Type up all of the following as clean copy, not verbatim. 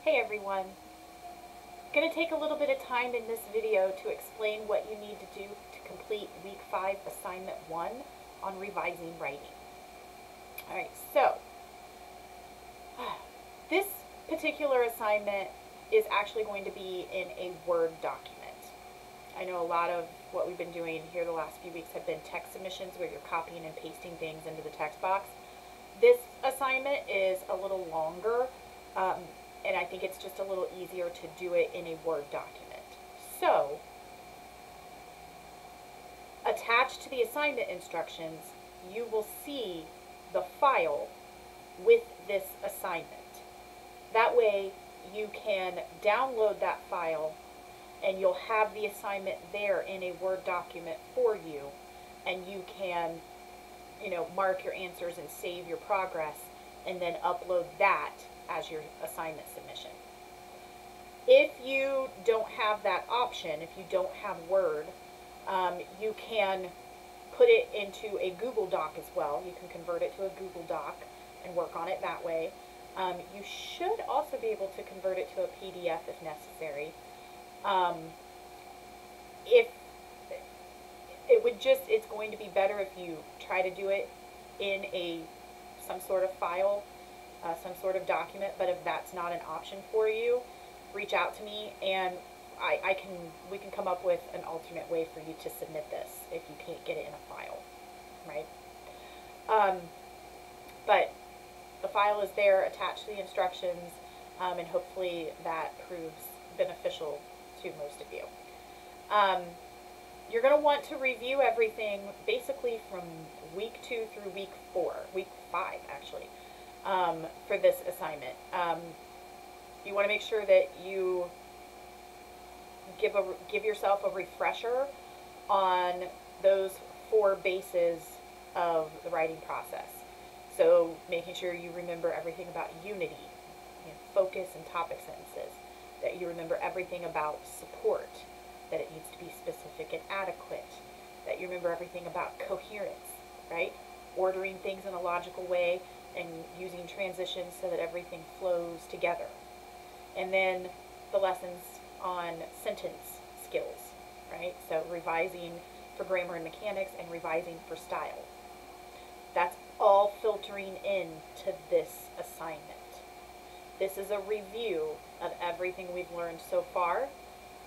Hey everyone. I'm going to take a little bit of time in this video to explain what you need to do to complete Week 5 Assignment 1 on revising writing. Alright, so this particular assignment is actually going to be in a Word document. I know a lot of what we've been doing here the last few weeks have been text submissions where you're copying and pasting things into the text box. This assignment is a little longer, and I think it's just a little easier to do it in a Word document. So, attached to the assignment instructions, you will see the file with this assignment. That way, you can download that file and you'll have the assignment there in a Word document for you, and you can, mark your answers and save your progress and then upload that as your assignment submission. If you don't have that option, if you don't have Word, you can put it into a Google Doc as well. You can convert it to a Google Doc and work on it that way. You should also be able to convert it to a PDF if necessary. It's going to be better if you try to do it in some sort of file, some sort of document, but if that's not an option for you, reach out to me and we can come up with an alternate way for you to submit this if you can't get it in a file, right? But the file is there attached to the instructions, and hopefully that proves beneficial to most of you. You're going to want to review everything basically from week 2 through week 5 actually, for this assignment. You want to make sure that you give yourself a refresher on those 4 bases of the writing process. So making sure you remember everything about unity, focus and topic sentences, that you remember everything about support, that it needs to be specific and adequate, that you remember everything about coherence, right? Ordering things in a logical way and using transitions so that everything flows together. And then the lessons on sentence skills, right? So revising for grammar and mechanics and revising for style. That's all filtering in to this assignment. This is a review of everything we've learned so far,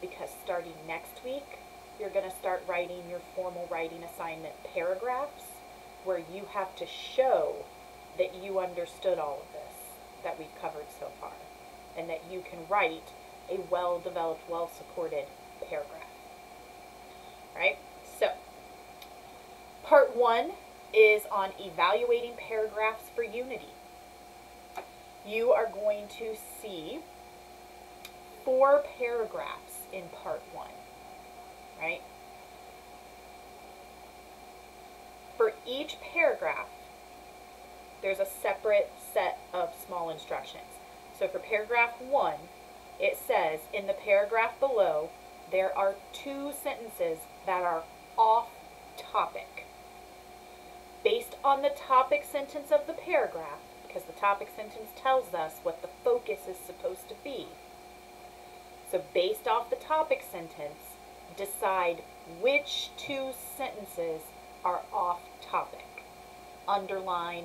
because starting next week, you're going to start writing your formal writing assignment paragraphs, where you have to show that you understood all of this that we've covered so far, and that you can write a well-developed, well-supported paragraph. Right? So, part 1 is on evaluating paragraphs for unity. You are going to see 4 paragraphs in part 1, right? For each paragraph, there's a separate set of small instructions. So for paragraph 1, it says, in the paragraph below, there are 2 sentences that are off topic. Based on the topic sentence of the paragraph, because the topic sentence tells us what the focus is supposed to be. So based off the topic sentence, decide which 2 sentences are off topic. Underline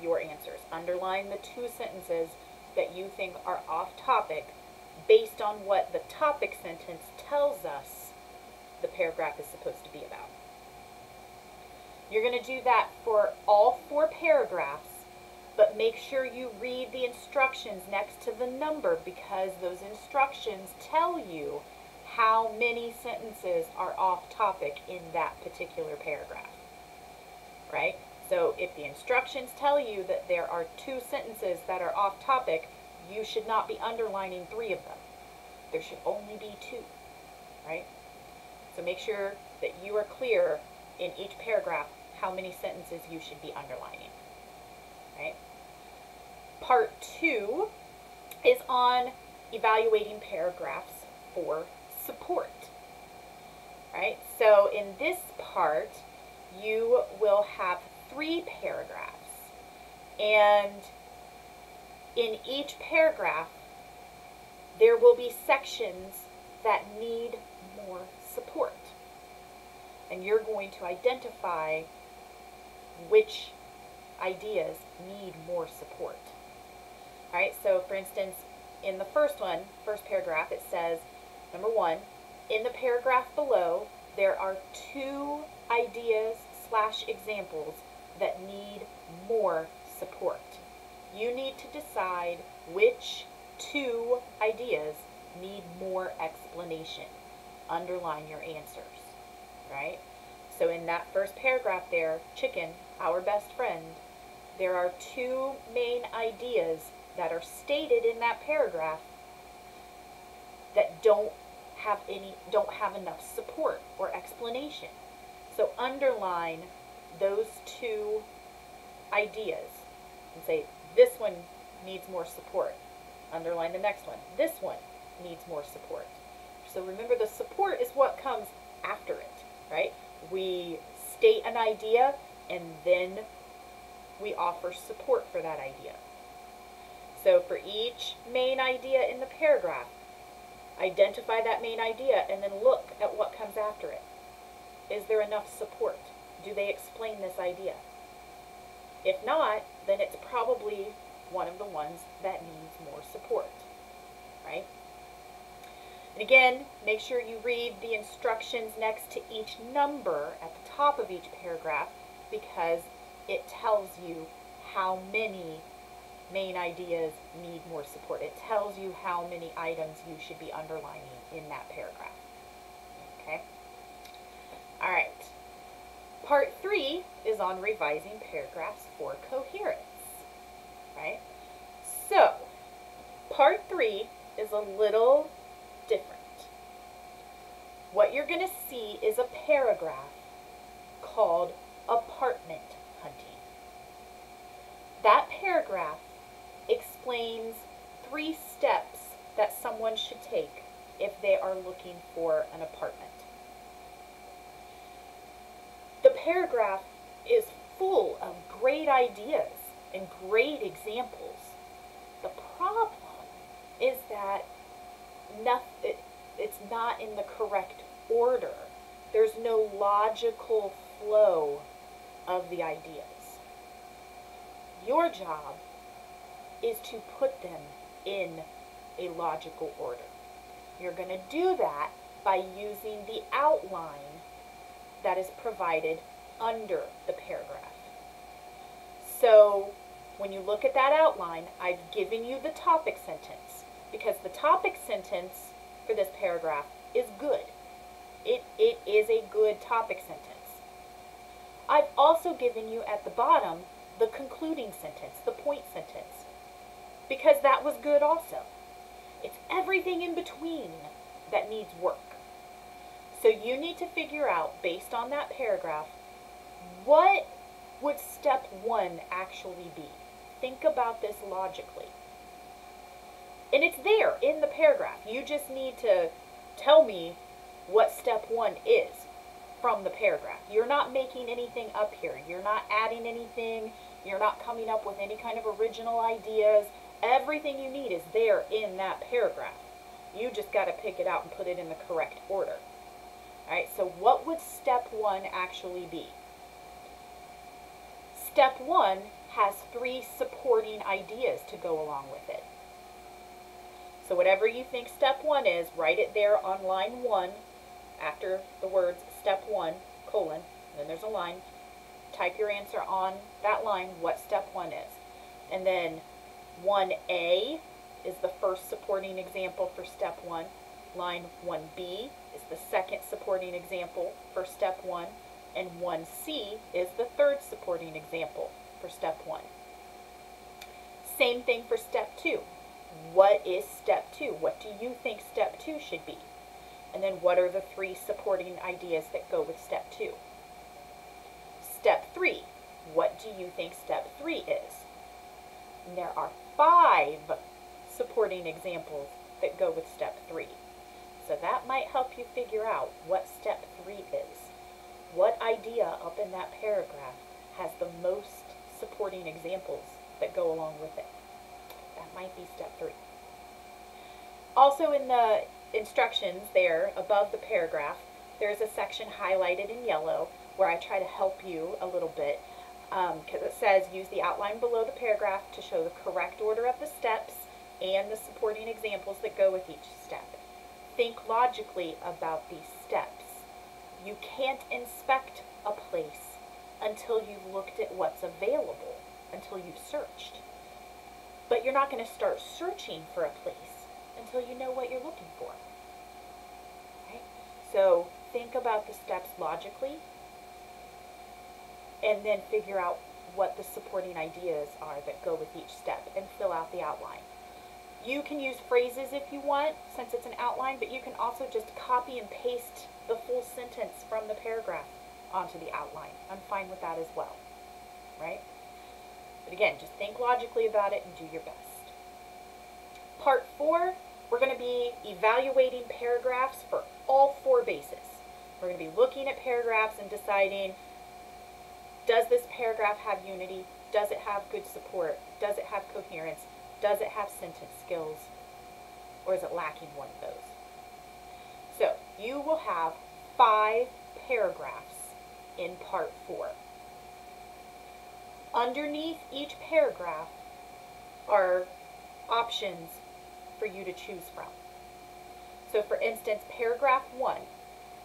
your answers. Underline the 2 sentences that you think are off topic based on what the topic sentence tells us the paragraph is supposed to be about. You're going to do that for all 4 paragraphs, but make sure you read the instructions next to the number, because those instructions tell you how many sentences are off topic in that particular paragraph, right? So if the instructions tell you that there are 2 sentences that are off topic, you should not be underlining 3 of them. There should only be 2, right? So make sure that you are clear in each paragraph how many sentences you should be underlining. Right? Part 2 is on evaluating paragraphs for support. Right? So in this part, you will have 3 paragraphs. And in each paragraph, there will be sections that need more support. And you're going to identify which ideas need more support. All right, so for instance, in the first paragraph, it says, number 1, in the paragraph below, there are 2 ideas / examples that need more support. You need to decide which 2 ideas need more explanation. Underline your answers, right? So in that first paragraph there, chicken, our best friend, there are 2 main ideas that are stated in that paragraph that don't have enough support or explanation. So underline those 2 ideas and say, this one needs more support. Underline the next one. This one needs more support. So remember, the support is what comes after it, right? We state an idea and then we offer support for that idea. So for each main idea in the paragraph, identify that main idea and then look at what comes after it. Is there enough support? Do they explain this idea? If not, then it's probably one of the ones that needs more support, right? And again, make sure you read the instructions next to each number at the top of each paragraph, because it tells you how many main ideas need more support. It tells you how many items you should be underlining in that paragraph. Okay? All right. Part 3 is on revising paragraphs for coherence. Right? So, part 3 is a little different. What you're going to see is a paragraph called apartment hunting. That paragraph explains 3 steps that someone should take if they are looking for an apartment. The paragraph is full of great ideas and great examples. The problem is that it's not in the correct order. There's no logical flow of the ideas. Your job is to put them in a logical order. You're going to do that by using the outline that is provided under the paragraph. So when you look at that outline, I've given you the topic sentence, because the topic sentence for this paragraph is good. It is a good topic sentence. I've also given you at the bottom the concluding sentence, the point sentence, because that was good also. It's everything in between that needs work. So you need to figure out, based on that paragraph, what would step 1 actually be? Think about this logically. And it's there in the paragraph. You just need to tell me what step 1 is from the paragraph. You're not making anything up here. You're not adding anything. You're not coming up with any kind of original ideas. Everything you need is there in that paragraph. You just got to pick it out and put it in the correct order. All right, so what would step 1 actually be? Step 1 has 3 supporting ideas to go along with it. So whatever you think step 1 is, write it there on line 1 after the words step 1, colon, and then there's a line. Type your answer on that line, what step 1 is. And then 1A is the first supporting example for step 1. Line 1B is the second supporting example for step 1. And 1C is the third supporting example for step 1. Same thing for step 2. What is step 2? What do you think step 2 should be? And then what are the 3 supporting ideas that go with step 2? Step 3. What do you think step 3 is? And there are 5 supporting examples that go with step 3. So that might help you figure out what step 3 is. What idea up in that paragraph has the most supporting examples that go along with it? That might be step 3. Also in the instructions there, above the paragraph, there's a section highlighted in yellow where I try to help you a little bit, because it says use the outline below the paragraph to show the correct order of the steps and the supporting examples that go with each step. Think logically about these steps. You can't inspect a place until you've looked at what's available, until you've searched. But you're not going to start searching for a place until you know what you're looking for. Right? So think about the steps logically, and then figure out what the supporting ideas are that go with each step, and fill out the outline. You can use phrases if you want, since it's an outline, but you can also just copy and paste the full sentence from the paragraph onto the outline. I'm fine with that as well, right? But again, just think logically about it and do your best. Part 4, we're going to be evaluating paragraphs for all 4 bases. We're going to be looking at paragraphs and deciding, does this paragraph have unity? Does it have good support? Does it have coherence? Does it have sentence skills? Or is it lacking one of those? So you will have 5 paragraphs in part 4. Underneath each paragraph are options for you to choose from. So for instance, paragraph 1,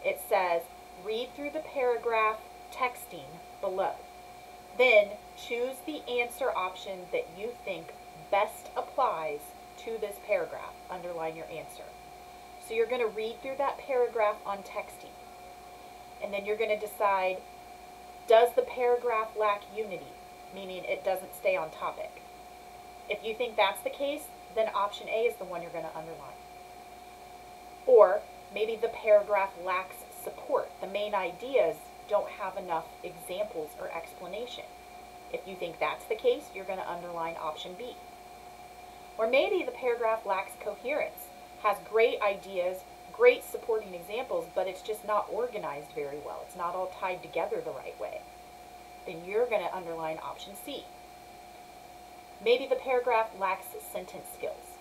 it says, read through the paragraph texting below. Then choose the answer option that you think best applies to this paragraph. Underline your answer. So you're going to read through that paragraph on texting. And then you're going to decide, does the paragraph lack unity? Meaning it doesn't stay on topic. If you think that's the case, then option A is the one you're going to underline. Or maybe the paragraph lacks support. The main ideas don't have enough examples or explanation. If you think that's the case, you're going to underline option B. Or maybe the paragraph lacks coherence, has great ideas, great supporting examples, but it's just not organized very well. It's not all tied together the right way. Then you're going to underline option C. Maybe the paragraph lacks sentence skills.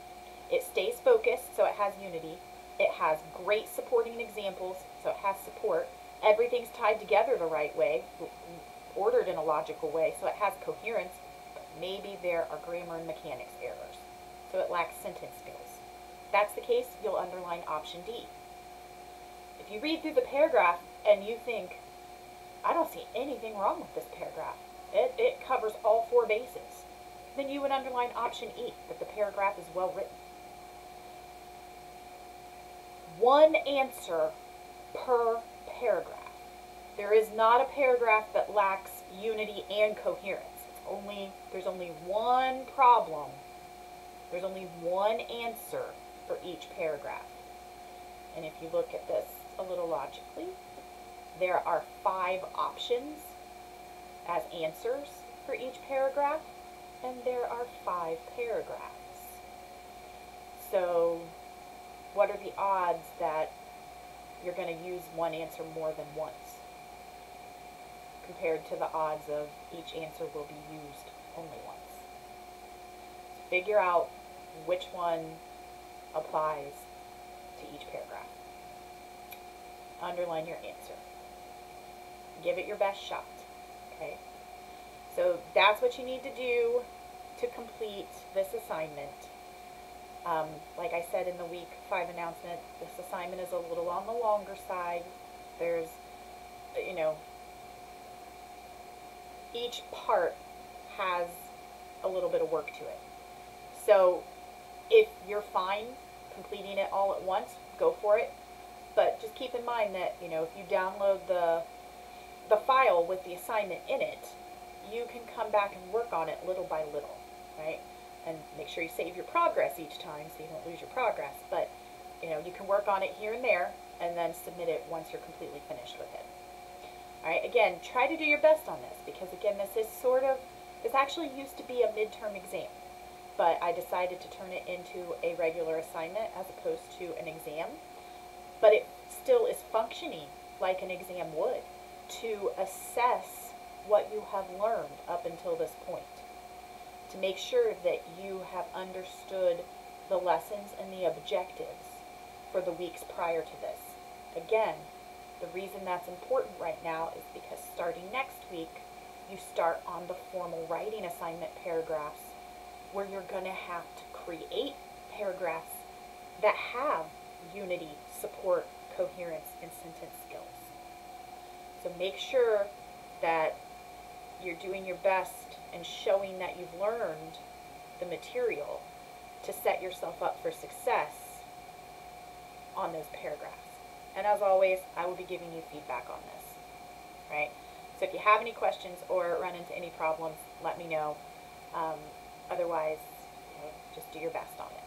It stays focused, so it has unity. It has great supporting examples, so it has support. Everything's tied together the right way, ordered in a logical way, so it has coherence, but maybe there are grammar and mechanics errors, so it lacks sentence skills. If that's the case, you'll underline option D. If you read through the paragraph and you think, I don't see anything wrong with this paragraph, it covers all 4 bases, then you would underline option E, that the paragraph is well written. One answer per paragraph. There is not a paragraph that lacks unity and coherence. There's only one problem. There's only one answer for each paragraph. And if you look at this a little logically, there are 5 options as answers for each paragraph, and there are 5 paragraphs. So what are the odds that you're going to use one answer more than once, compared to the odds of each answer will be used only once? So figure out which one applies to each paragraph. Underline your answer. Give it your best shot. Okay? So that's what you need to do to complete this assignment. Like I said in the week 5 announcement, this assignment is a little on the longer side. There's, each part has a little bit of work to it. So if you're fine completing it all at once, go for it. But just keep in mind that, if you download the file with the assignment in it, you can come back and work on it little by little, right? And make sure you save your progress each time so you don't lose your progress. But, you can work on it here and there and then submit it once you're completely finished with it. All right, again, try to do your best on this because, again, this actually used to be a midterm exam, but I decided to turn it into a regular assignment as opposed to an exam. But it still is functioning like an exam would to assess what you have learned up until this point, to make sure that you have understood the lessons and the objectives for the weeks prior to this. Again, the reason that's important right now is because starting next week, you start on the formal writing assignment paragraphs where you're going to have to create paragraphs that have unity, support, coherence, and sentence skills. So make sure that you're doing your best and showing that you've learned the material to set yourself up for success on those paragraphs. And as always, I will be giving you feedback on this, right? So if you have any questions or run into any problems, let me know. Otherwise, just do your best on it.